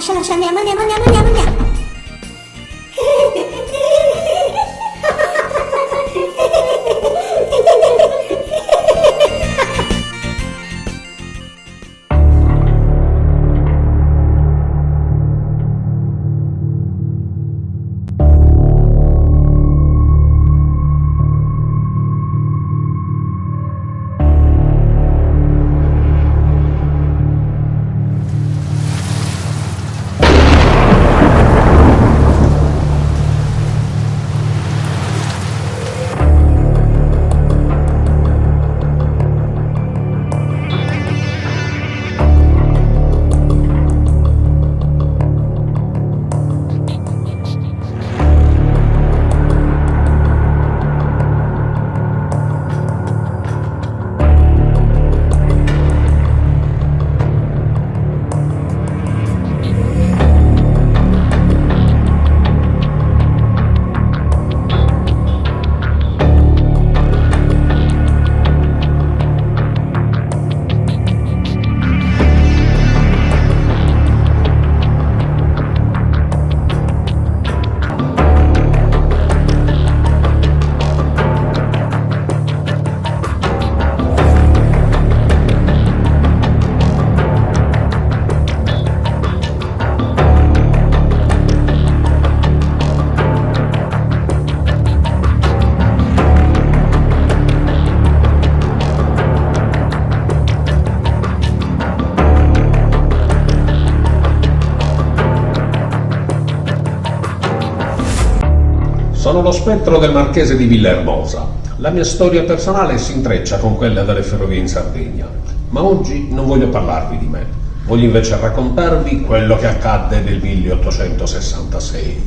lascia, andiamo. Sono lo spettro del marchese di Villahermosa. La mia storia personale si intreccia con quella delle ferrovie in Sardegna, ma oggi non voglio parlarvi di me, voglio invece raccontarvi quello che accadde nel 1866.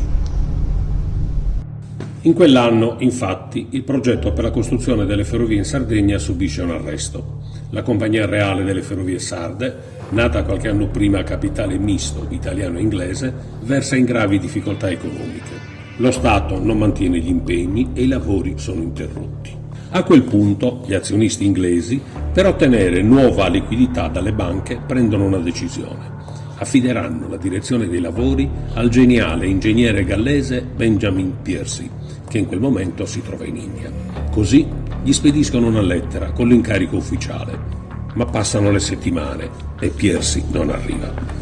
In quell'anno, infatti, il progetto per la costruzione delle ferrovie in Sardegna subisce un arresto. La Compagnia Reale delle Ferrovie Sarde, nata qualche anno prima a capitale misto italiano-inglese, versa in gravi difficoltà economiche. Lo Stato non mantiene gli impegni e i lavori sono interrotti. A quel punto gli azionisti inglesi, per ottenere nuova liquidità dalle banche, prendono una decisione. Affideranno la direzione dei lavori al geniale ingegnere gallese Benjamin Piercy, che in quel momento si trova in India. Così gli spediscono una lettera con l'incarico ufficiale, ma passano le settimane e Piercy non arriva.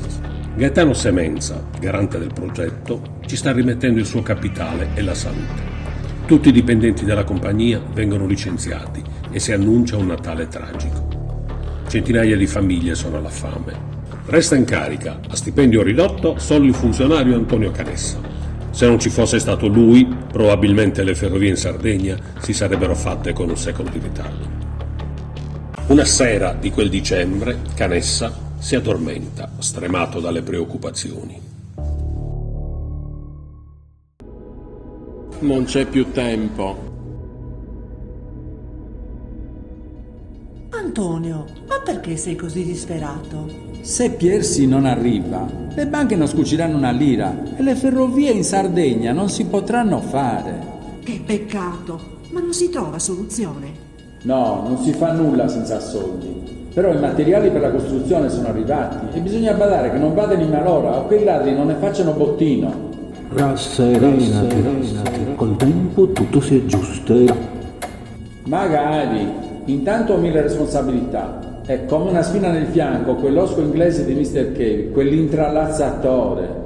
Gaetano Semenza, garante del progetto, ci sta rimettendo il suo capitale e la salute. Tutti i dipendenti della compagnia vengono licenziati e si annuncia un Natale tragico. Centinaia di famiglie sono alla fame. Resta in carica, a stipendio ridotto, solo il funzionario Antonio Canessa. Se non ci fosse stato lui, probabilmente le ferrovie in Sardegna si sarebbero fatte con un secolo di ritardo. Una sera di quel dicembre, Canessa si addormenta, stremato dalle preoccupazioni. Non c'è più tempo. Antonio, ma perché sei così disperato? Se Piercy non arriva, le banche non scuciranno una lira e le ferrovie in Sardegna non si potranno fare. Che peccato, ma non si trova soluzione. No, non si fa nulla senza soldi. Però i materiali per la costruzione sono arrivati e bisogna badare che non vadano in malora o che i ladri non ne facciano bottino. Rasserenati, col tempo tutto si aggiusterà. Magari, intanto ho mille responsabilità. È come una spina nel fianco, quell'osco inglese di Mr. Cave, quell'intrallazzatore.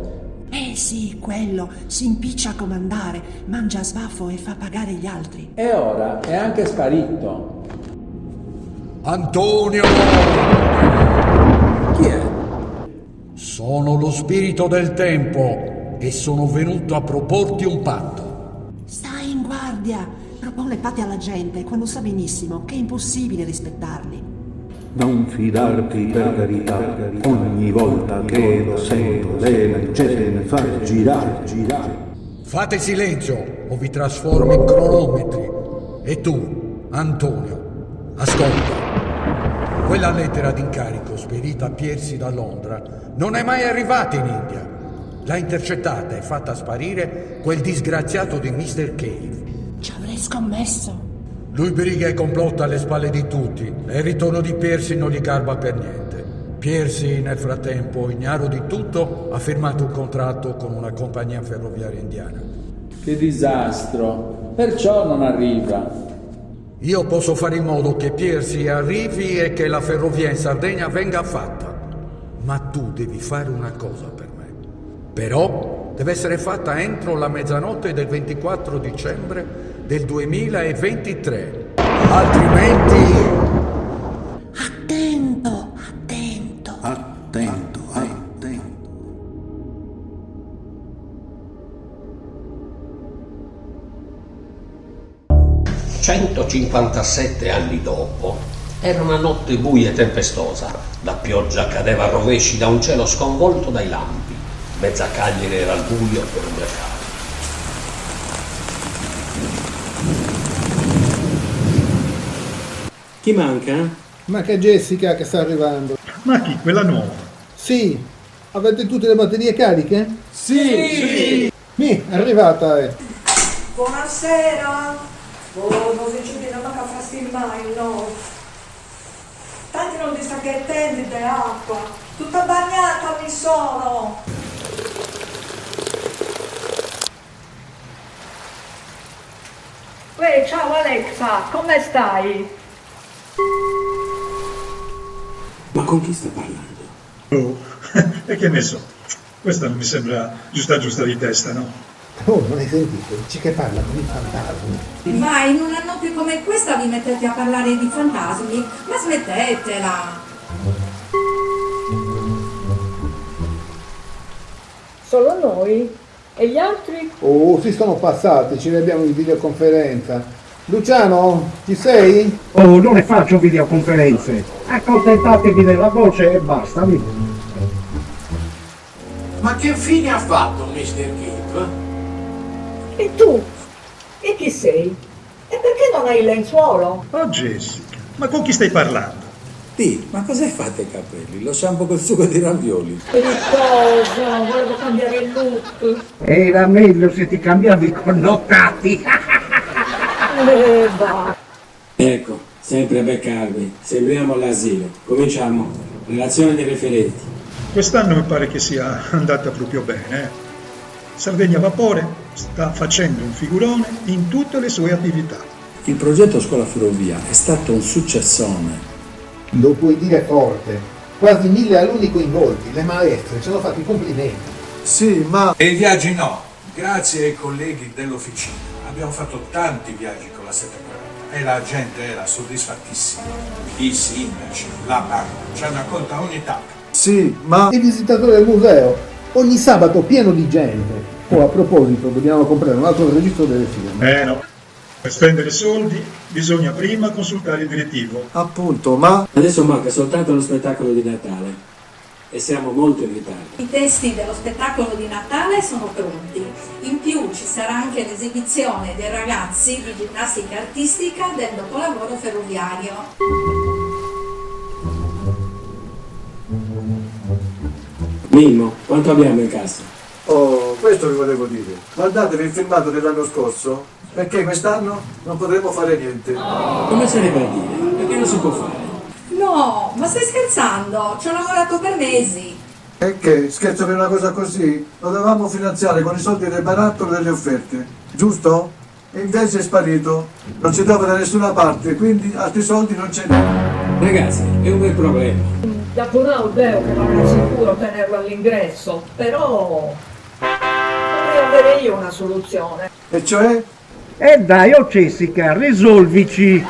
Sì, quello si impiccia a comandare, mangia a sbaffo e fa pagare gli altri. E ora è anche sparito. Antonio! Chi è? Sono lo spirito del tempo e sono venuto a proporti un patto. Stai in guardia, propone patti alla gente quando sa benissimo che è impossibile rispettarli. Non fidarti per carità, ogni volta che lo sento le lancette mi fa girare. Fate silenzio o vi trasformo in cronometri. E tu, Antonio, ascolta. Quella lettera d'incarico spedita a Piercy da Londra non è mai arrivata in India. L'ha intercettata e fatta sparire quel disgraziato di Mr. Cave. Ci avrei scommesso. Lui briga e complotta alle spalle di tutti e il ritorno di Piercy non gli garba per niente. Piersi, nel frattempo, ignaro di tutto, ha firmato un contratto con una compagnia ferroviaria indiana. Che disastro. Perciò non arriva. Io posso fare in modo che Piersi arrivi e che la ferrovia in Sardegna venga fatta. Ma tu devi fare una cosa per me. Però deve essere fatta entro la mezzanotte del 24 dicembre del 2023. Altrimenti... Attento, attento. Attento, attento. 157 anni dopo, era una notte buia e tempestosa. La pioggia cadeva a rovesci da un cielo sconvolto dai lampi. Mezza Cagliari era al buio per un mercato. Chi manca? Manca Jessica che sta arrivando. Ma chi? Quella nuova? Sì, avete tutte le batterie cariche? Sì! È arrivata, Buonasera. Oh, non si ci viene manca fastidio mai, no. Tanti non ti sta che tendi di acqua. Tutta bagnata mi sono. Uè, ciao Alexa, come stai? Ma con chi sta parlando? Oh, e che ne so? Questa non mi sembra giusta di testa, no? Oh, non hai sentito? Dici che parla con i fantasmi. Ma in una notte come questa vi mettete a parlare di fantasmi? Ma smettetela! Solo noi? E gli altri? Oh, si sono passati, ci vediamo in videoconferenza. Luciano, ci sei? Oh, non ne faccio videoconferenze. Accontentatevi della voce e basta. Ma che fine ha fatto Mr. Kip? E tu? E chi sei? E perché non hai il lenzuolo? Oh Jessica, ma con chi stai parlando? Sì, ma cosa hai fatto ai capelli? Lo shampoo col sugo di ravioli. Riposo, volevo cambiare il look. Era meglio se ti cambiavi i connotati. Va. Ecco, sempre a beccarvi. Sembriamo all'asilo. Cominciamo. Relazione dei referenti. Quest'anno mi pare che sia andata proprio bene. Sardegna Vapore sta facendo un figurone in tutte le sue attività. Il progetto Scuola Ferrovia è stato un successone. Lo puoi dire forte. Quasi 1000 alunni coinvolti, le maestre ci hanno fatto i complimenti. Sì, ma... E i viaggi no. Grazie ai colleghi dell'officina. Abbiamo fatto tanti viaggi con la 740 e la gente era soddisfattissima. I sindaci, la banca, ci hanno accolta ogni tappa. Sì, ma... I visitatori del museo, ogni sabato pieno di gente. Oh, a proposito, dobbiamo comprare un altro registro delle firme. No. Per spendere soldi bisogna prima consultare il direttivo. Appunto, ma... Adesso manca soltanto lo spettacolo di Natale. E siamo molto in ritardo. I testi dello spettacolo di Natale sono pronti. In più ci sarà anche l'esibizione dei ragazzi di ginnastica artistica del dopolavoro ferroviario. Mimmo, quanto abbiamo in cassa? Oh, questo vi volevo dire. Guardatevi il filmato dell'anno scorso, perché quest'anno non potremo fare niente. Come sarebbe a dire? Perché non si può fare? No, ma stai scherzando? Ci ho lavorato per mesi. E che? Scherzo per una cosa così? Lo dovevamo finanziare con i soldi del barattolo delle offerte, giusto? E invece è sparito. Non ci trova da nessuna parte, quindi altri soldi non ce n'è. Ragazzi, è un bel problema. Da Cuneo vero che non è sicuro tenerlo all'ingresso, però potrei avere io una soluzione. E cioè? Dai, oh Jessica, risolvici.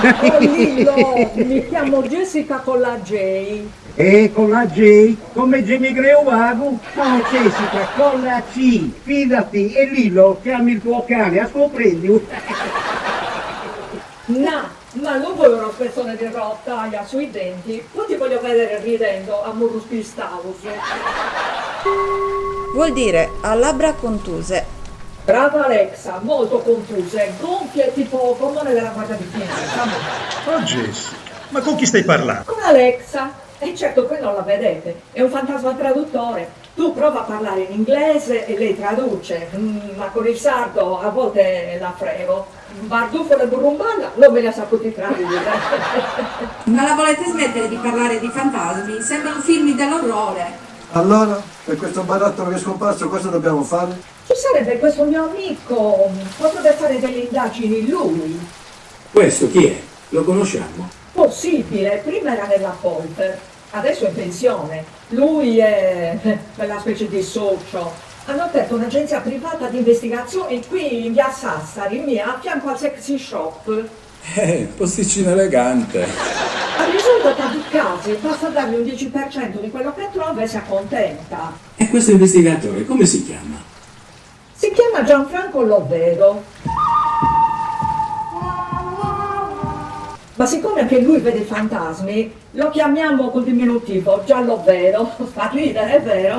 Oh Lillo, mi chiamo Jessica con la J. E con la J, come Jamie Greovago? No, Jessica, con la C, fidati, e Lillo, chiami il tuo cane, comprendi? No, ma non vuoi una persona di rottaglia sui denti? Poi ti voglio vedere ridendo a Murus Pistavus. Vuol dire a labbra contuse. Brava Alexa, molto confuse, gonfie tipo gommone della guardia di finanza. Oh Jessica, ma con chi stai parlando? Con Alexa. E certo che non la vedete, è un fantasma traduttore. Tu prova a parlare in inglese e lei traduce, ma con il sardo a volte la frego. Bardufolo e Burumballa non me la saputi tradurre. Ma la volete smettere di parlare di fantasmi? Sembra un film dell'orrore. Allora, per questo barattolo che è scomparso, cosa dobbiamo fare? Ci sarebbe questo mio amico, potrebbe fare delle indagini lui. Questo chi è? Lo conosciamo? Possibile, prima era nella Polper, adesso è in pensione. Lui è quella specie di socio. Hanno aperto un'agenzia privata di investigazioni qui in via Sassari, a fianco al sexy shop. Posticino elegante. Ha risolto tanti casi, basta dargli un 10% di quello che trova e si accontenta. E questo investigatore come si chiama? Si chiama Gianfranco Lovedo. Ma siccome anche lui vede i fantasmi, lo chiamiamo col diminutivo Giallovero. Fa ridere, è vero?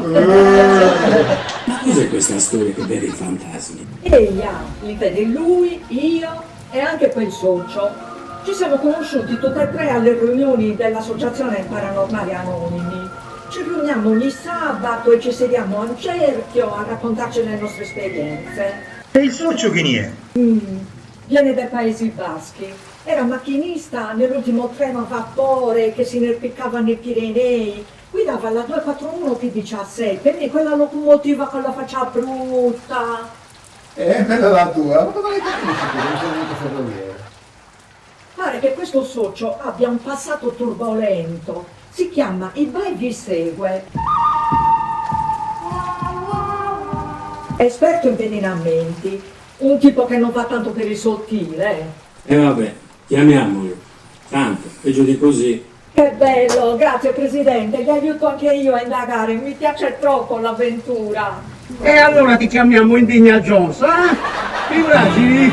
Ma cos'è questa storia che vede i fantasmi? Li vede lui, io e anche quel socio. Ci siamo conosciuti tutti e tre alle riunioni dell'Associazione Paranormali Anonimi. Ci riuniamo ogni sabato e ci sediamo a un cerchio a raccontarci le nostre esperienze. E il socio chi è? Viene dai Paesi Baschi. Era macchinista nell'ultimo treno a vapore che si inerpiccava nei Pirenei. Guidava la 241 P17, quindi quella locomotiva con la faccia brutta. Bella la tua, ma come l'hai capisci che non sei venuto ferroviere? Pare che questo socio abbia un passato turbolento. Si chiama Il Vai Vi Segue. Esperto in avvelenamenti. Un tipo che non va tanto per il sottile. E vabbè, chiamiamolo. Tanto, peggio di così. Che bello, grazie Presidente, vi aiuto anche io a indagare, mi piace troppo l'avventura. E allora ti chiamiamo Indigna Jones, eh? Figurati.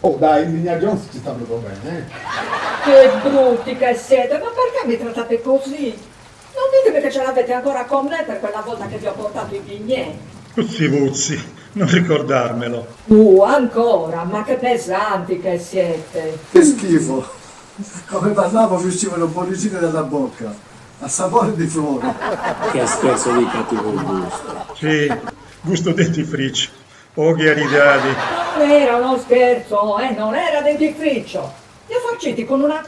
Oh dai, Indigna Jones ci sta proprio bene, Che brutti che siete, ma perché mi trattate così? Non ditemi che ce l'avete ancora con me per quella volta che vi ho portato i bignè. Puzzi, non ricordarmelo. Ancora, ma che pesanti che siete. Che schifo! Come parlavo mi uscivano bollicine dalla bocca, a sapore di flora. Che scherzo di cattivo gusto. Sì, gusto dentifricio, pochi aridali. Non era uno scherzo, non era dentifricio. Li ho farciti con una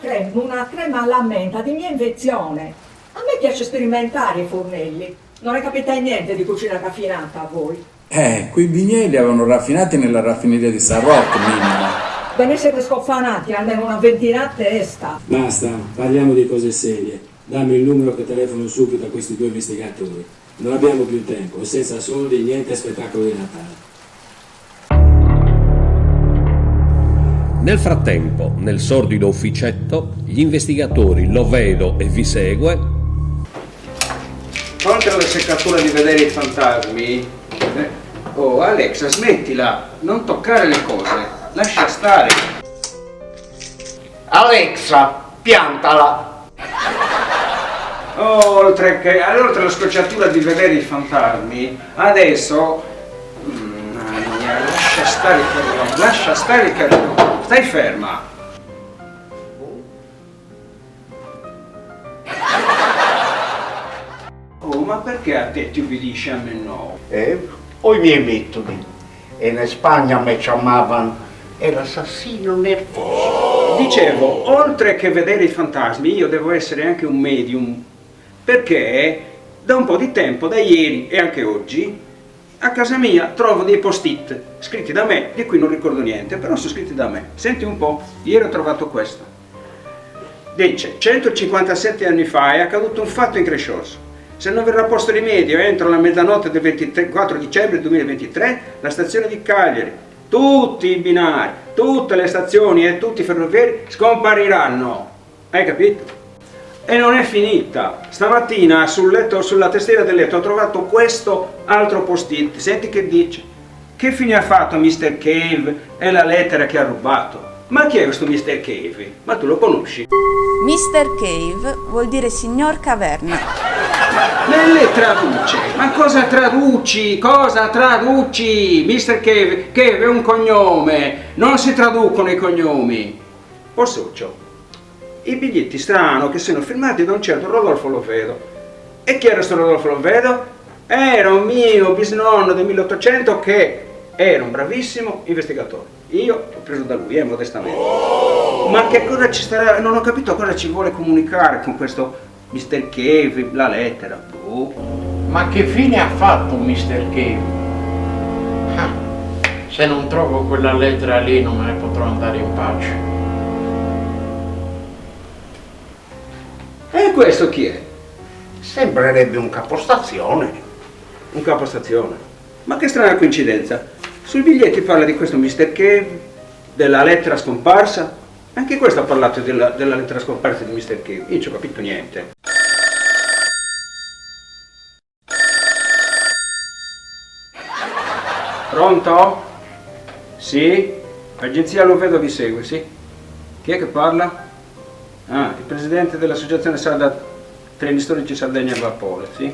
crema alla menta di mia invenzione. A me piace sperimentare i fornelli. Non ne capite niente di cucina raffinata a voi. Quei bignè li avevano raffinati nella raffineria di San Rocco, minimo. Ve ne siete scofanati, almeno una ventina a testa. Basta, parliamo di cose serie. Dammi il numero che telefono subito a questi due investigatori. Non abbiamo più tempo e senza soldi niente spettacolo di Natale. Nel frattempo, nel sordido ufficetto, gli investigatori Lovedo e Vi Segue. Oltre alla seccatura di vedere i fantasmi, oh Alexa, smettila, non toccare le cose, lascia stare. Alexa, piantala. Oltre alla scocciatura di vedere i fantasmi, adesso lascia stare il carillon, stai ferma. Oh, ma perché a te ti ubbidisci, a me no? Ho i miei metodi. E in Spagna me chiamavano l'assassino nervoso. Dicevo, oltre che vedere i fantasmi, io devo essere anche un medium, perché da un po' di tempo, da ieri e anche oggi, a casa mia trovo dei post-it scritti da me, di cui non ricordo niente, però sono scritti da me. Senti un po', ieri ho trovato questo. Dice, 157 anni fa è accaduto un fatto increscioso. Se non verrà posto rimedio entro la mezzanotte del 24 dicembre 2023, la stazione di Cagliari, tutti i binari, tutte le stazioni e tutti i ferrovieri scompariranno. Hai capito? E non è finita. Stamattina sul letto, sulla tastiera del letto ho trovato questo altro post-it. Senti che dice: che fine ha fatto Mr. Cave e la lettera che ha rubato? Ma chi è questo Mr. Cave? Ma tu lo conosci? Mr. Cave vuol dire signor caverna. Le traduce. Ma cosa traduci? Cosa traduci? Mr. Cave. Cave è un cognome. Non si traducono i cognomi. Posso? I biglietti strano che sono firmati da un certo Rodolfo Lovedo. E chi era sto Rodolfo Lovedo? Era un mio bisnonno del 1800 che era un bravissimo investigatore. Io ho preso da lui, modestamente. Ma che cosa ci starà? Non ho capito cosa ci vuole comunicare con questo Mr. Cave, la lettera. Ma che fine ha fatto Mr. Cave? Se non trovo quella lettera lì non me ne potrò andare in pace. E questo chi è? Sembrerebbe un capostazione. Un capostazione? Ma che strana coincidenza. Sui biglietti parla di questo Mr. Cave, della lettera scomparsa. Anche questo ha parlato della lettera scomparsa di Mr. Cave. Io non ci ho capito niente. Pronto? Sì? Agenzia Lovedo vi segue, sì? Chi è che parla? Ah, il presidente dell'associazione sarda treni storici Sardegna a vapore, sì?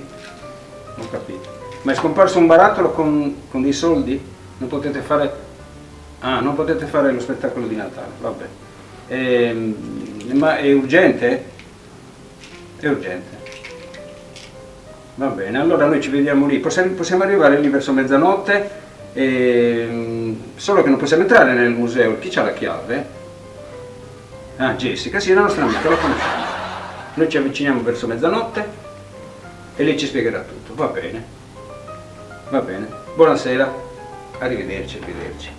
Ho capito. Ma è scomparso un barattolo con dei soldi? Non potete fare... Ah, non potete fare lo spettacolo di Natale, vabbè. Ma è urgente? È urgente. Va bene, allora noi ci vediamo lì. Possiamo arrivare lì verso mezzanotte, solo che non possiamo entrare nel museo. Chi c'ha la chiave? Ah, Jessica, sì, la nostra amica, la conosciamo. Noi ci avviciniamo verso mezzanotte e lei ci spiegherà tutto, va bene. Va bene, buonasera, arrivederci, arrivederci.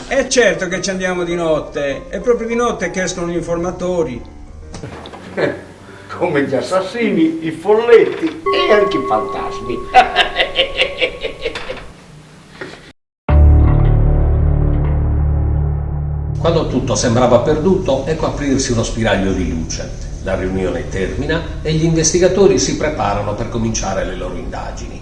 È certo che ci andiamo di notte, è proprio di notte che escono gli informatori. Come gli assassini, i folletti e anche i fantasmi. Quando tutto sembrava perduto, ecco aprirsi uno spiraglio di luce. La riunione termina e gli investigatori si preparano per cominciare le loro indagini.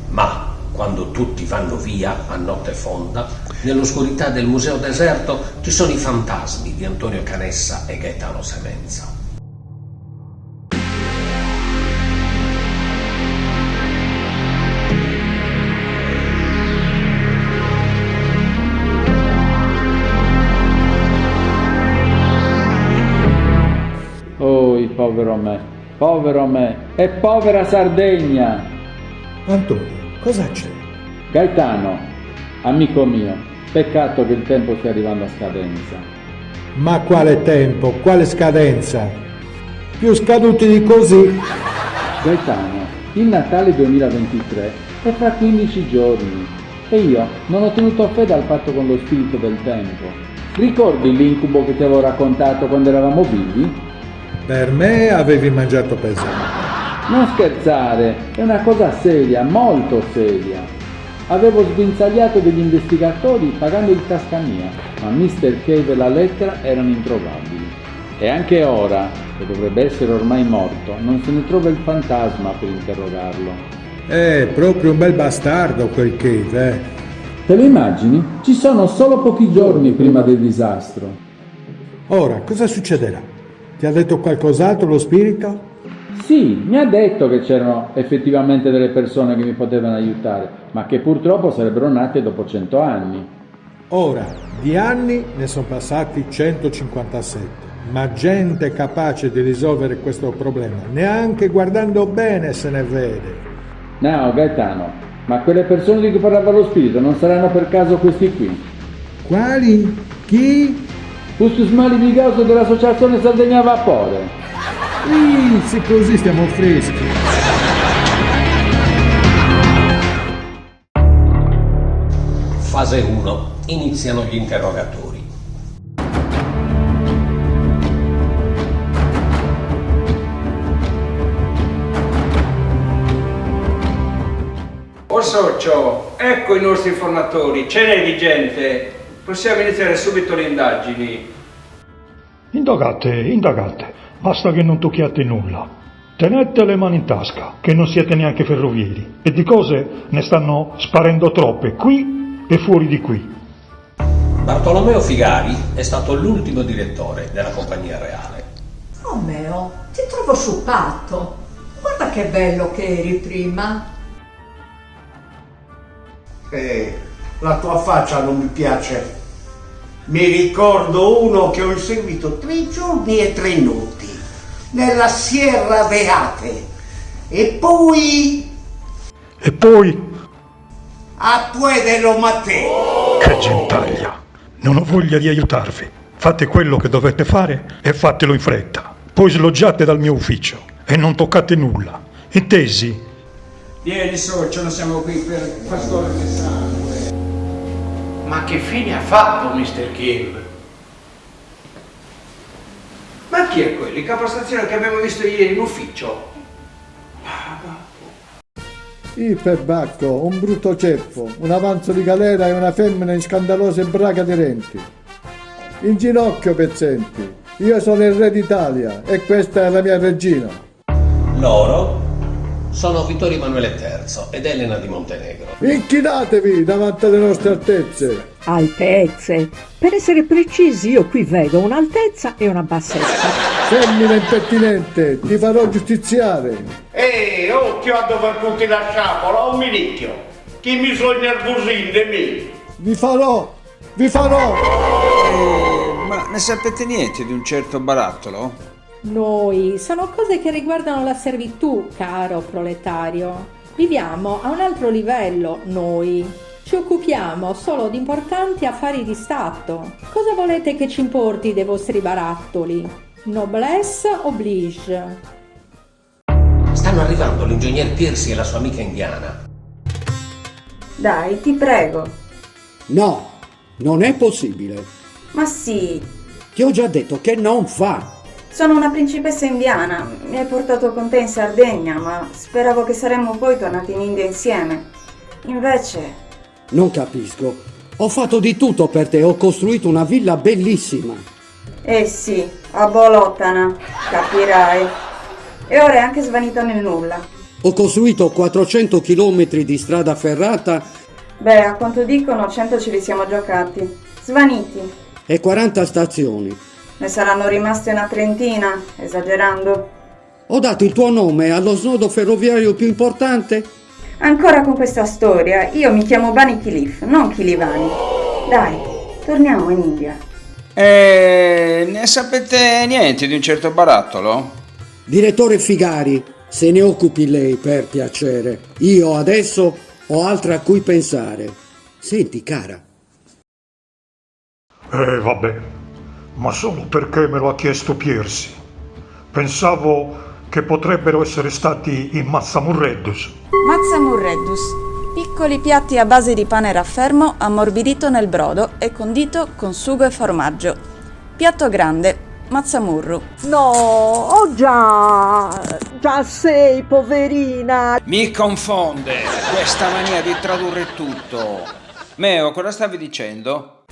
Ma, quando tutti vanno via a notte fonda, nell'oscurità del museo deserto ci sono i fantasmi di Antonio Canessa e Gaetano Semenza. Povero me, e povera Sardegna! Antonio, cosa c'è? Gaetano, amico mio, peccato che il tempo stia arrivando a scadenza. Ma quale tempo, quale scadenza? Più scaduti di così. Gaetano, il Natale 2023 è fra 15 giorni e io non ho tenuto fede al patto con lo spirito del tempo. Ricordi l'incubo che ti avevo raccontato quando eravamo vivi? Per me avevi mangiato pesante. Non scherzare, è una cosa seria, molto seria. Avevo sguinzagliato degli investigatori pagando di tasca mia, ma Mr. Cave e la lettera erano introvabili. E anche ora, che dovrebbe essere ormai morto, non se ne trova il fantasma per interrogarlo. È proprio un bel bastardo quel Cave, eh? Te lo immagini? Ci sono solo pochi giorni prima del disastro. Ora, cosa succederà? Ti ha detto qualcos'altro lo spirito? Sì, mi ha detto che c'erano effettivamente delle persone che mi potevano aiutare, ma che purtroppo sarebbero nate dopo 100 anni. Ora, di anni ne sono passati 157, ma gente capace di risolvere questo problema, neanche guardando bene se ne vede. No, Gaetano, ma quelle persone di cui parlava lo spirito non saranno per caso questi qui? Quali? Chi? Pustus Mali Vigauso dell'associazione Sardegna a Vapore. Se così stiamo freschi. Fase 1. Iniziano gli interrogatori. Oh socio, ecco i nostri informatori, ce n'è di gente. Possiamo iniziare subito le indagini. Indagate, basta che non tocchiate nulla. Tenete le mani in tasca, che non siete neanche ferrovieri, e di cose ne stanno sparendo troppe, qui e fuori di qui. Bartolomeo Figari è stato l'ultimo direttore della Compagnia Reale. Romeo, ti trovo sciuppato. Guarda che bello che eri prima. La tua faccia non mi piace. Mi ricordo uno che ho inseguito 3 giorni e 3 notti. nella Sierra Beate. E poi a Puede lo Matteo. Che gentaglia! Non ho voglia di aiutarvi. Fate quello che dovete fare e fatelo in fretta. Poi sloggiate dal mio ufficio e non toccate nulla. Intesi? Vieni socio, non siamo qui per pastore del sangue. Ma che fine ha fatto Mr. Cave? Ma chi è quello? Il capostazione che abbiamo visto ieri in ufficio? Il perbacco, un brutto ceppo, un avanzo di galera e una femmina in scandalose brache aderenti. In ginocchio, pezzenti. Io sono il re d'Italia e questa è la mia regina. Loro sono Vittorio Emanuele III ed Elena di Montenegro. Inchinatevi davanti alle nostre altezze. Altezze? Per essere precisi, io qui vedo un'altezza e una bassezza. Femmina impertinente, ti farò giustiziare. Occhio a dover tutti la sciabola, un minicchio. Chi mi sono innervosito di me? Vi farò. Ma ne sapete niente di un certo barattolo? Noi, sono cose che riguardano la servitù, caro proletario. Viviamo a un altro livello, noi. Ci occupiamo solo di importanti affari di Stato. Cosa volete che ci importi dei vostri barattoli? Noblesse oblige. Stanno arrivando l'ingegner Piercy e la sua amica indiana. Dai, ti prego. No, non è possibile. Ma sì. Ti ho già detto che non fa. Sono una principessa indiana. Mi hai portato con te in Sardegna, ma speravo che saremmo poi tornati in India insieme. Invece... Non capisco. Ho fatto di tutto per te, ho costruito una villa bellissima. Eh sì, a Bolottana, capirai. E ora è anche svanita nel nulla. Ho costruito 400 chilometri di strada ferrata. Beh, a quanto dicono 100 ce li siamo giocati. Svaniti. E 40 stazioni. Ne saranno rimaste una trentina, esagerando. Ho dato il tuo nome allo snodo ferroviario più importante? Ancora con questa storia, io mi chiamo Bani Kilif, non Kilivani. Dai, torniamo in India. Ne sapete niente di un certo barattolo? Direttore Figari, se ne occupi lei per piacere. Io adesso ho altro a cui pensare. Senti, cara. Vabbè, ma solo perché me lo ha chiesto Piercy. Pensavo che potrebbero essere stati i Mazzamurreddus. Mazzamurreddus. Piccoli piatti a base di pane raffermo ammorbidito nel brodo e condito con sugo e formaggio. Piatto grande. Mazzamurru. No, oh già sei, poverina. Mi confonde questa mania di tradurre tutto. Meo, cosa stavi dicendo?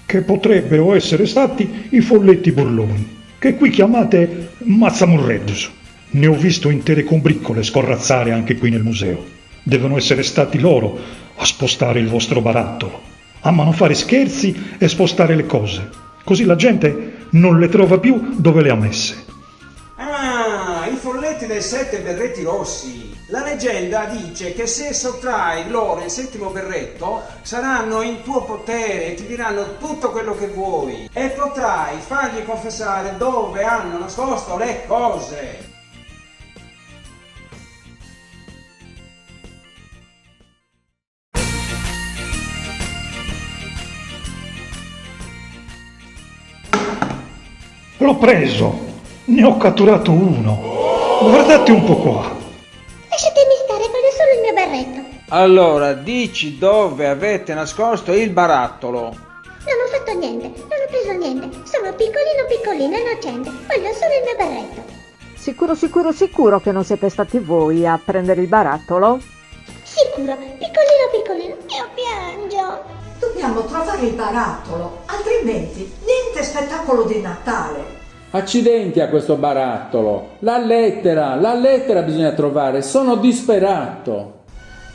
Che potrebbero essere stati i folletti burloni, che qui chiamate Mazzamurreddus. Ne ho visto intere combriccole scorrazzare anche qui nel museo. Devono essere stati loro a spostare il vostro barattolo. Amano fare scherzi e spostare le cose. Così la gente non le trova più dove le ha messe. Ah, i folletti dei 7 berretti rossi. La leggenda dice che se sottrai loro il 7° berretto saranno in tuo potere e ti diranno tutto quello che vuoi e potrai fargli confessare dove hanno nascosto le cose. L'ho preso, ne ho catturato uno. Guardate un po' qua. Lasciatemi stare, voglio solo il mio berretto. Allora, dici dove avete nascosto il barattolo. Non ho fatto niente, non ho preso niente. Sono piccolino, innocente. Voglio solo il mio berretto. Sicuro che non siete stati voi a prendere il barattolo? Sicuro, piccolino. Io piango. Dobbiamo trovare il barattolo, altrimenti niente spettacolo di Natale. Accidenti a questo barattolo. La lettera bisogna trovare. Sono disperato.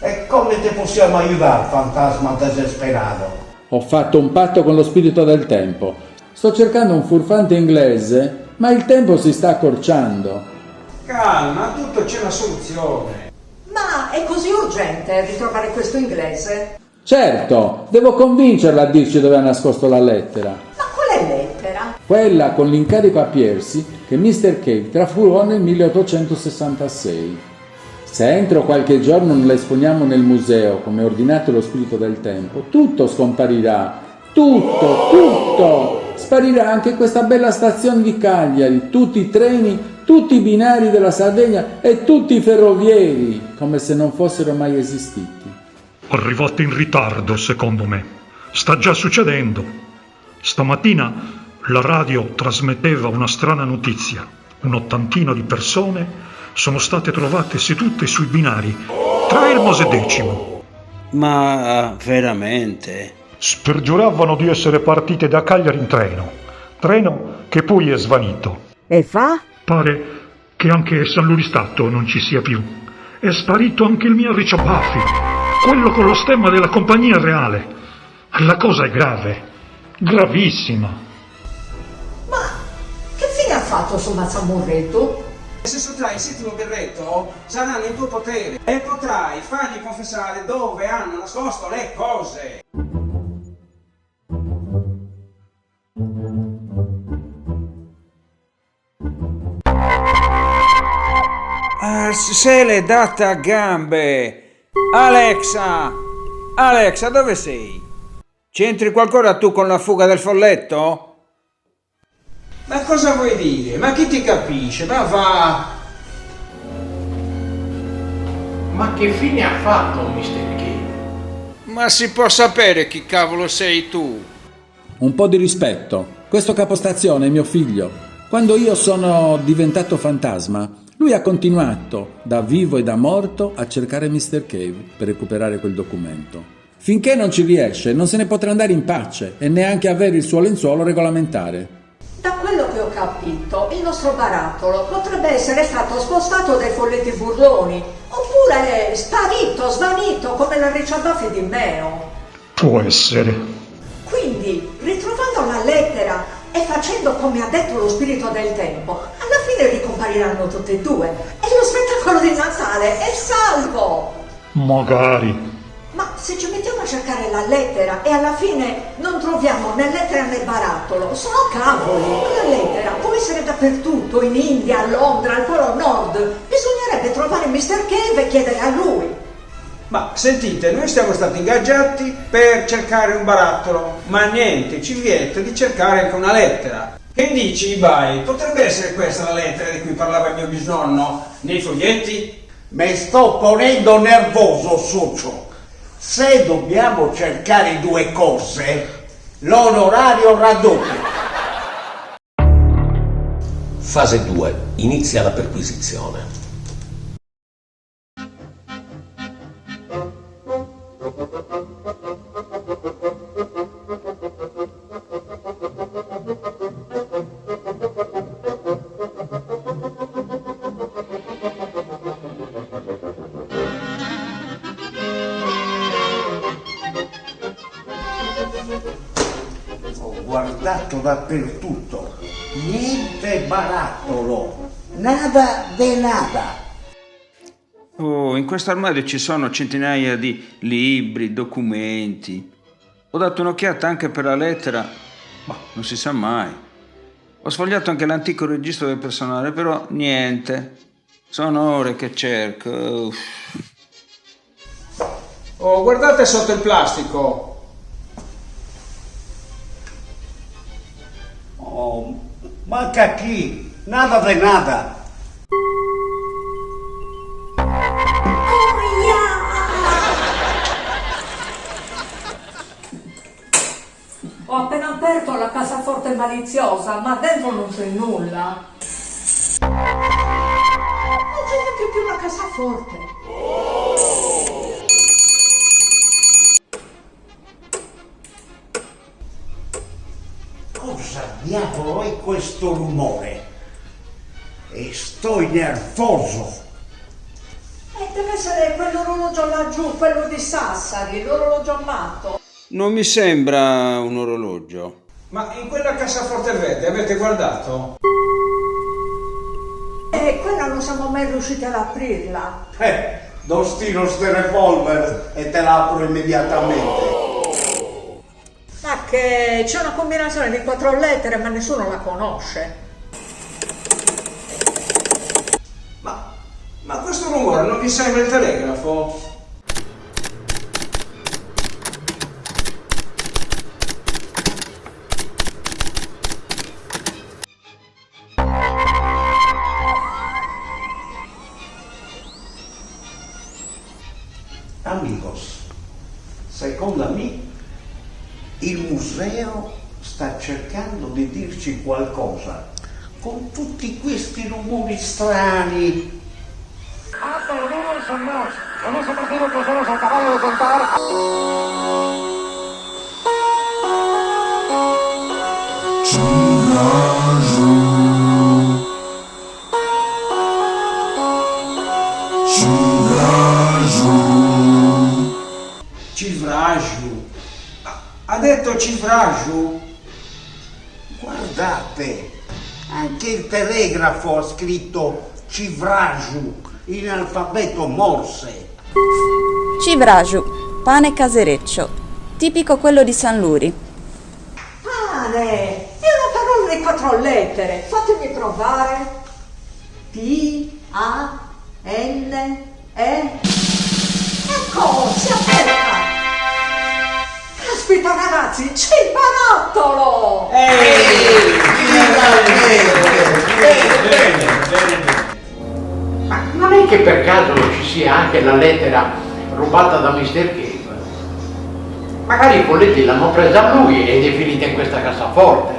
E come ti possiamo aiutare, fantasma desesperato? Ho fatto un patto con lo spirito del tempo. Sto cercando un furfante inglese, ma il tempo si sta accorciando. Calma, a tutto c'è una soluzione. Ma è così urgente ritrovare questo inglese? Certo, devo convincerla a dirci dove ha nascosto la lettera. Ma quale lettera? quella con l'incarico a Piercy che Mr. Cave trafugò nel 1866. Se entro qualche giorno non la esponiamo nel museo, come ordinato lo spirito del tempo, tutto scomparirà. Tutto! Sparirà anche questa bella stazione di Cagliari, tutti i treni, tutti i binari della Sardegna e tutti i ferrovieri, come se non fossero mai esistiti. Arrivate in ritardo, secondo me. Sta già succedendo. Stamattina la radio trasmetteva una strana notizia. Un'ottantina di persone sono state trovate sedute sui binari tra Hermos e Decimo. Ma veramente? Spergiuravano di essere partite da Cagliari in treno che poi è svanito. E fa? Pare che anche San Luristato non ci sia più. È sparito anche il mio arricciabaffi, quello con lo stemma della Compagnia Reale. La cosa è grave, gravissima. Ma che fine ha fatto sul Mazzamurretto? Se sottrai il settimo berretto saranno in tuo potere e potrai fargli confessare dove hanno nascosto le cose. Se l'è data a gambe. Alexa, dove sei? C'entri qualcosa tu con la fuga del folletto? Ma cosa vuoi dire? Ma chi ti capisce? Ma va! Ma che fine ha fatto Mr. Cave? Ma si può sapere chi cavolo sei tu? Un po' di rispetto. Questo capostazione è mio figlio. Quando io sono diventato fantasma, lui ha continuato, da vivo e da morto, a cercare Mr. Cave per recuperare quel documento. Finché non ci riesce, non se ne potrà andare in pace e neanche avere il suo lenzuolo regolamentare. Da quello che ho capito, il nostro barattolo potrebbe essere stato spostato dai folletti burloni, oppure è sparito, svanito, come la ricciabaffi di Meo. Può essere. Quindi, ritrovando la lettera e facendo come ha detto lo spirito del tempo, alla fine ricompariranno tutte e due e lo spettacolo di Natale è salvo! Magari. Ma se ci mettiamo a cercare la lettera e alla fine non troviamo né lettera né barattolo, sono cavoli! La lettera può essere dappertutto, in India, a Londra, al Polo Nord. Bisognerebbe trovare Mr. Cave e chiedere a lui. Ma sentite, noi siamo stati ingaggiati per cercare un barattolo, ma niente ci vieta di cercare anche una lettera. Che dici, Ibai? Potrebbe essere questa la lettera di cui parlava il mio bisnonno nei foglietti? Mi sto ponendo nervoso, socio. Se dobbiamo cercare due cose, l'onorario raddoppia. Fase 2. Inizia la perquisizione. Ho guardato dappertutto, niente barattolo, nada de nada. Oh, in questo armadio ci sono centinaia di libri, documenti. Ho dato un'occhiata anche per la lettera, ma non si sa mai. Ho sfogliato anche l'antico registro del personale, però niente. Sono ore che cerco. Oh, guardate sotto il plastico. Oh, manca chi? Nada de nada. Ho appena aperto la cassaforte maliziosa, ma dentro non c'è nulla. Non c'è neanche più la cassaforte. Cosa diavolo è questo rumore? E sto nervoso. Deve essere quell'orologio laggiù, quello di Sassari, l'orologio matto. Non mi sembra un orologio. Ma in quella cassaforte verde avete guardato? Quella non siamo mai riusciti ad aprirla. Do stiro ste revolver e te la apro immediatamente. Ma che c'è una combinazione di 4 lettere ma nessuno la conosce. Ma questo rumore non vi sembra il telegrafo? Amigos, secondo me il museo sta cercando di dirci qualcosa con tutti questi rumori strani. En ese partido que ustedes acabaron de contar. Cifraggio. Ha detto cifraggio? Guardate, anche il telegrafo ha scritto cifraggio in alfabeto morse. Civraju, pane casereccio, tipico quello di San Luri. Pane, è una parola di 4 lettere, fatemi provare. P, A, N, E. Ecco, si aperta. Caspita ragazzi, c'è il barattolo! Ma non è che per caso ci sia anche la lettera rubata da Mr. Cave? Magari i folletti l'hanno presa lui ed è finita in questa cassaforte.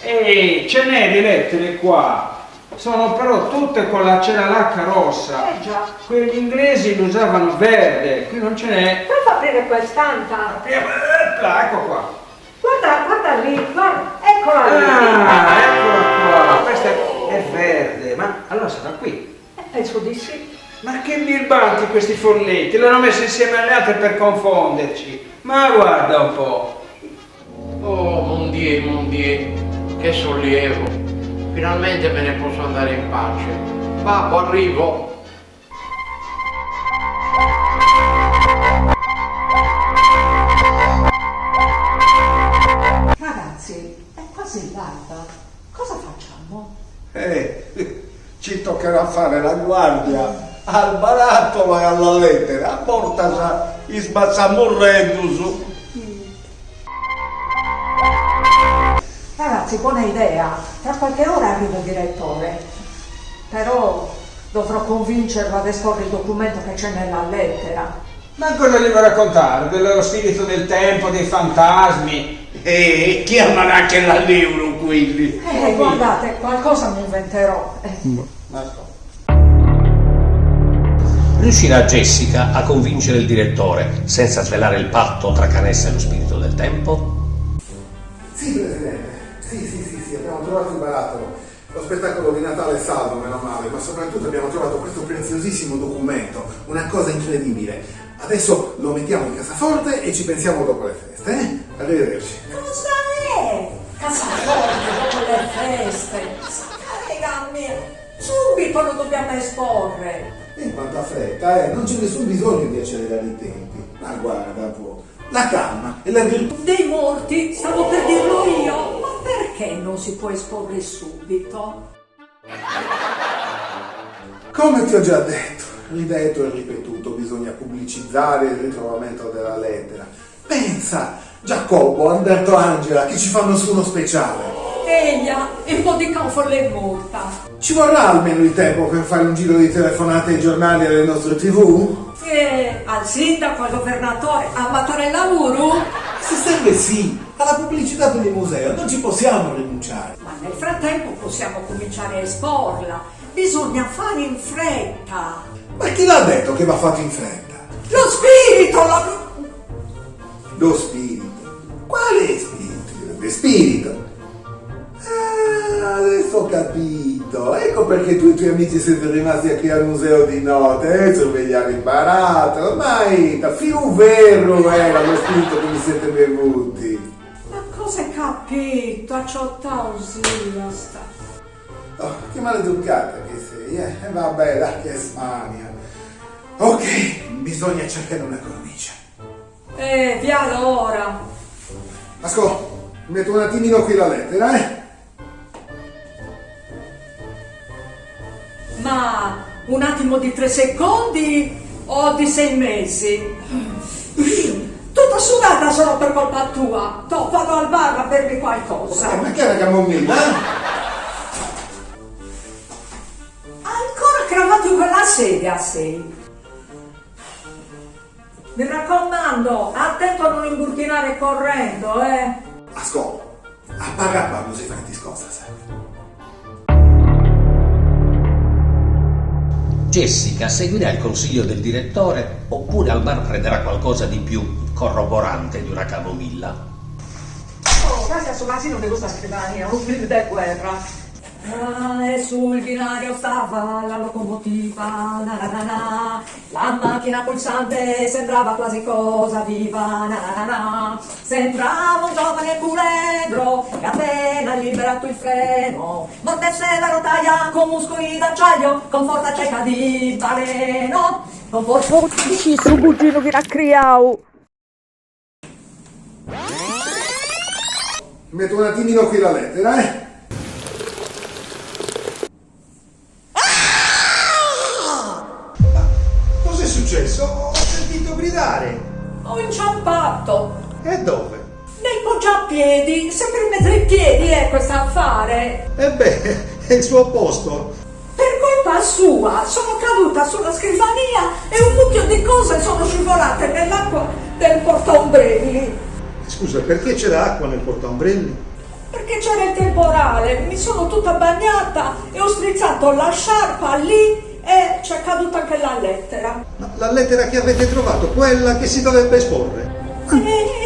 Ehi, ce n'è di lettere qua. Sono però tutte con la c'era l'H rossa. Già. Quegli inglesi lo usavano verde, qui non ce n'è. Prova a aprire quest'anta. Ecco qua. Guarda lì, guarda, eccola lì. Ah, eccola qua. Questa è verde, ma allora sarà qui. Penso di sì. Ma che birbanti questi folletti, l'hanno messi insieme alle altre per confonderci. Ma guarda un po'. Oh, mon Dieu, che sollievo. Finalmente me ne posso andare in pace. Babbo, arrivo. Ragazzi, è quasi l'alba. Cosa facciamo? Ci toccherà fare la guardia al barattolo e alla lettera. A porta sbazzamurredus. Ragazzi, buona idea. Tra qualche ora arriva il direttore. Però dovrò convincerlo ad esporre il documento che c'è nella lettera. Ma cosa gli vuoi raccontare? Dello spirito del tempo, dei fantasmi? Chiamano anche l'allievo quelli. Guardate, qualcosa mi inventerò. Riuscirà Jessica a convincere il direttore senza svelare il patto tra Canessa e lo spirito del tempo? Sì, Presidente. Sì, abbiamo trovato il barattolo. Lo spettacolo di Natale è salvo, meno male, ma soprattutto abbiamo trovato questo preziosissimo documento, una cosa incredibile. Adesso lo mettiamo in cassaforte e ci pensiamo dopo le feste, Arrivederci. Cosa è? Cassaforte dopo le feste? Spiegami, subito lo dobbiamo esporre. E quanta fretta, non c'è nessun bisogno di accelerare i tempi. Ma guarda un po', la calma e la virtù dei morti, stavo per dirlo io. Ma perché non si può esporre subito? Come ti ho già detto, ripeto e ripetuto, bisogna pubblicizzare il ritrovamento della lettera. Pensa, Giacobbo, Alberto, Angela, che ci fanno su uno speciale. Eglia, e un po' di confolle è morta. Ci vorrà almeno il tempo per fare un giro di telefonate ai giornali e alle nostre tv? E al sindaco, al governatore, a Mattarella Lavoro? Se serve sì, alla pubblicità del museo non ci possiamo rinunciare. Ma nel frattempo possiamo cominciare a esporla. Bisogna fare in fretta. Ma chi l'ha detto che va fatto in fretta? Lo spirito! Lo spirito? Quale spirito? Grande spirito? Adesso ho capito. Ecco perché tu e i tuoi amici siete rimasti qui al museo di notte, sorvegliare il barattolo. Ormai, più vero era lo spirito che vi siete bevuti. Ma cosa hai capito? C'ho tausia sta. Oh, che maleducata che sei, Vabbè, dai, che smania. Ok, bisogna cercare una cornice. Via allora. Asco, metto un attimino qui la lettera, Ma un attimo di 3 secondi o di 6 mesi? Tutta sudata solo per colpa tua. Vado al bar a bermi qualcosa. Ma che è la camomilla? Ancora cravato in quella sedia sei. Mi raccomando, attento a non imburchinare correndo, Asco, appaga qua così fai discosta. Jessica seguirà il consiglio del direttore oppure al bar prenderà qualcosa di più corroborante di una camomilla. Oh, grazie a suo asino che gusta scrivere, un film di guerra. E sul binario stava la locomotiva, na na na na. La macchina pulsante sembrava quasi cosa viva, na na na. Sembrava un giovane puledro che appena liberato il freno mordesse la rotaia con muscoli d'acciaio, con forza cieca di baleno, con forza di su bugino vi raccriau. Metto un attimino qui la lettera, Cos'è successo? Ho sentito gridare. Ho inciampato. E dove? Nei poggiapiedi, sempre in mezzo ai piedi questo affare. E beh, è il suo posto. Per colpa sua sono caduta sulla scrivania e un mucchio di cose sono scivolate nell'acqua del portaombrelli. Scusa, perché c'era acqua nel portaombrelli? Perché c'era il temporale, mi sono tutta bagnata e ho strizzato la sciarpa lì e c'è caduta anche la lettera. Ma la lettera che avete trovato, quella che si dovrebbe esporre?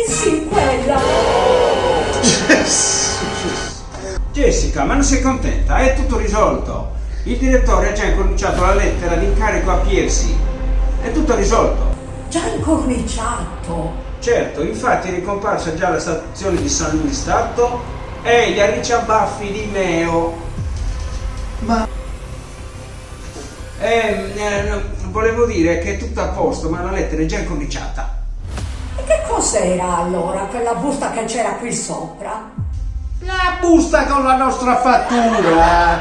Sì, quella. Jessica, ma non sei contenta? È tutto risolto. Il direttore ha già incorniciato la lettera di incarico a Piersi. È tutto risolto. Già incorniciato? Certo, infatti è ricomparsa già la stazione di San Luis Stato e gli arricciabaffi di Meo. Ma... volevo dire che è tutto a posto, ma la lettera è già incorniciata. E che cos'era allora quella busta che c'era qui sopra? La busta con la nostra fattura!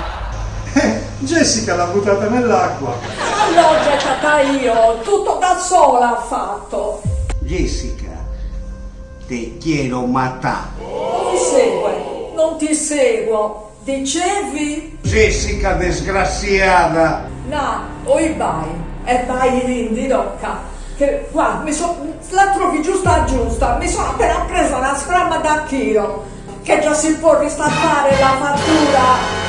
Jessica l'ha buttata nell'acqua. L'ho gettata io, tutto da sola ha fatto. Jessica, te quiero matar. Non ti segue, non ti seguo. Dicevi? Jessica desgraziata. No, oi vai, e vai in dirocca. Che guarda, la trovi giusta giusta, mi sono appena presa una spramma da chilo, che già si può ristampare la fattura.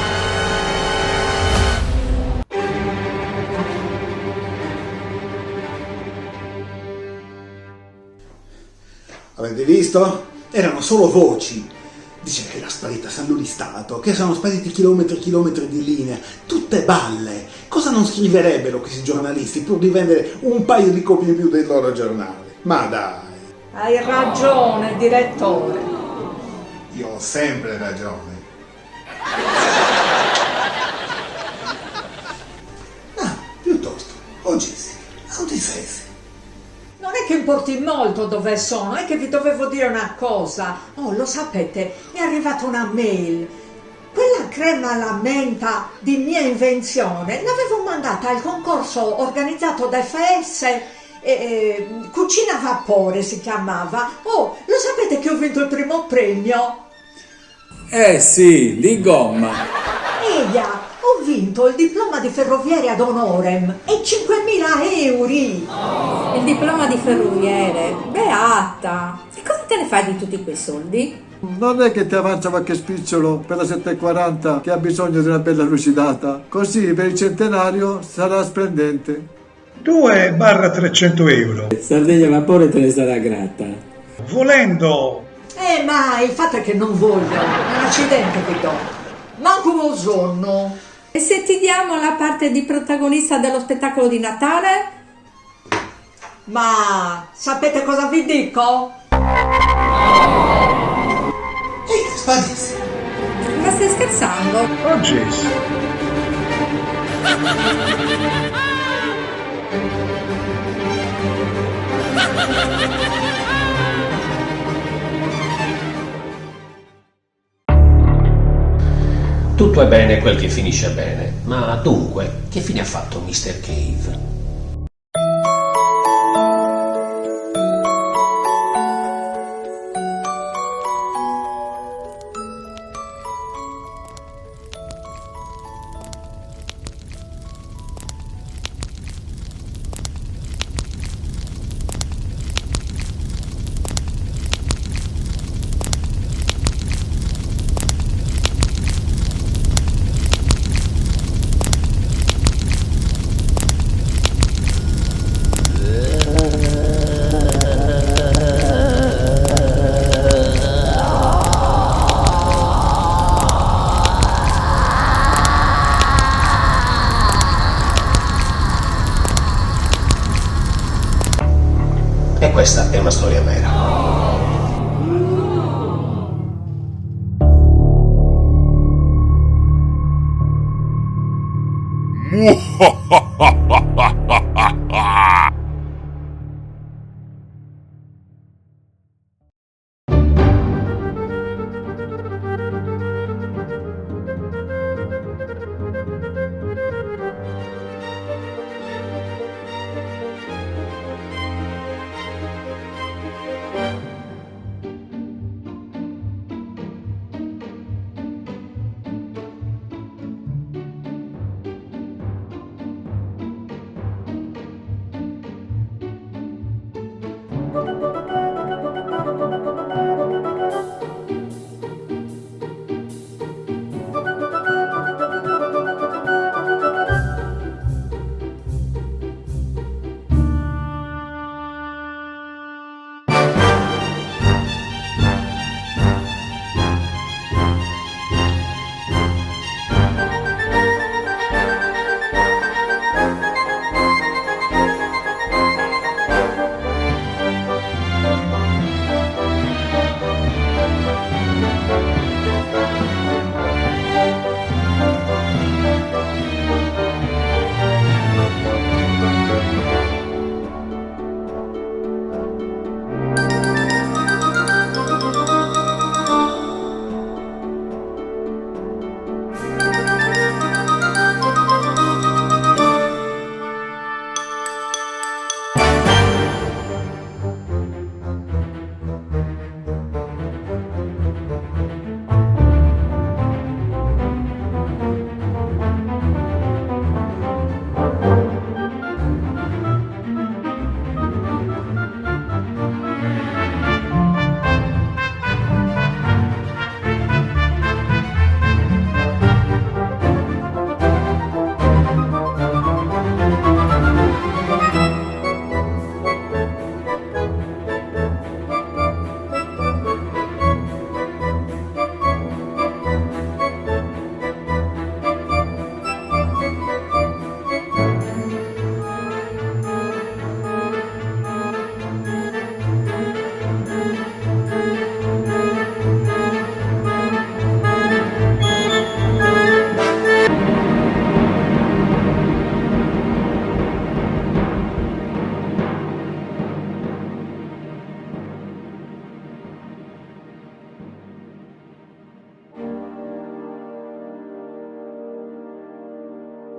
Avete visto? Erano solo voci. Dice che era sparita San Luis Stato, che sono spariti chilometri e chilometri di linea, tutte balle. Cosa non scriverebbero questi giornalisti pur di vendere un paio di copie in più del loro giornale? Ma dai. Hai ragione, direttore. Io ho sempre ragione. Piuttosto, Jessica, non ti sei. Non è che importi molto dove sono, è che vi dovevo dire una cosa. Oh, lo sapete, mi è arrivata una mail. Quella crema alla menta di mia invenzione l'avevo mandata al concorso organizzato da FS, Cucina a Vapore si chiamava. Oh, lo sapete che ho vinto il primo premio? Sì, di gomma. Eia, ho vinto il diploma di ferroviere ad honorem e 5.000 euro. Il diploma di ferroviere, beata. E cosa te ne fai di tutti quei soldi? Non è che ti avanza qualche spicciolo per la 740 che ha bisogno di una bella lucidata. Così per il centenario sarà splendente. 2/300 euro. Sardegna Vapore te ne sarà grata. Volendo. Ma il fatto è che non voglio, un accidente vi do. Manco lo sonno. E se ti diamo la parte di protagonista dello spettacolo di Natale? Ma sapete cosa vi dico? Spadissi. Ma stai scherzando? Oh, Jess. Tutto è bene quel che finisce bene, ma dunque, che fine ha fatto Mr. Cave? E questa è una storia vera.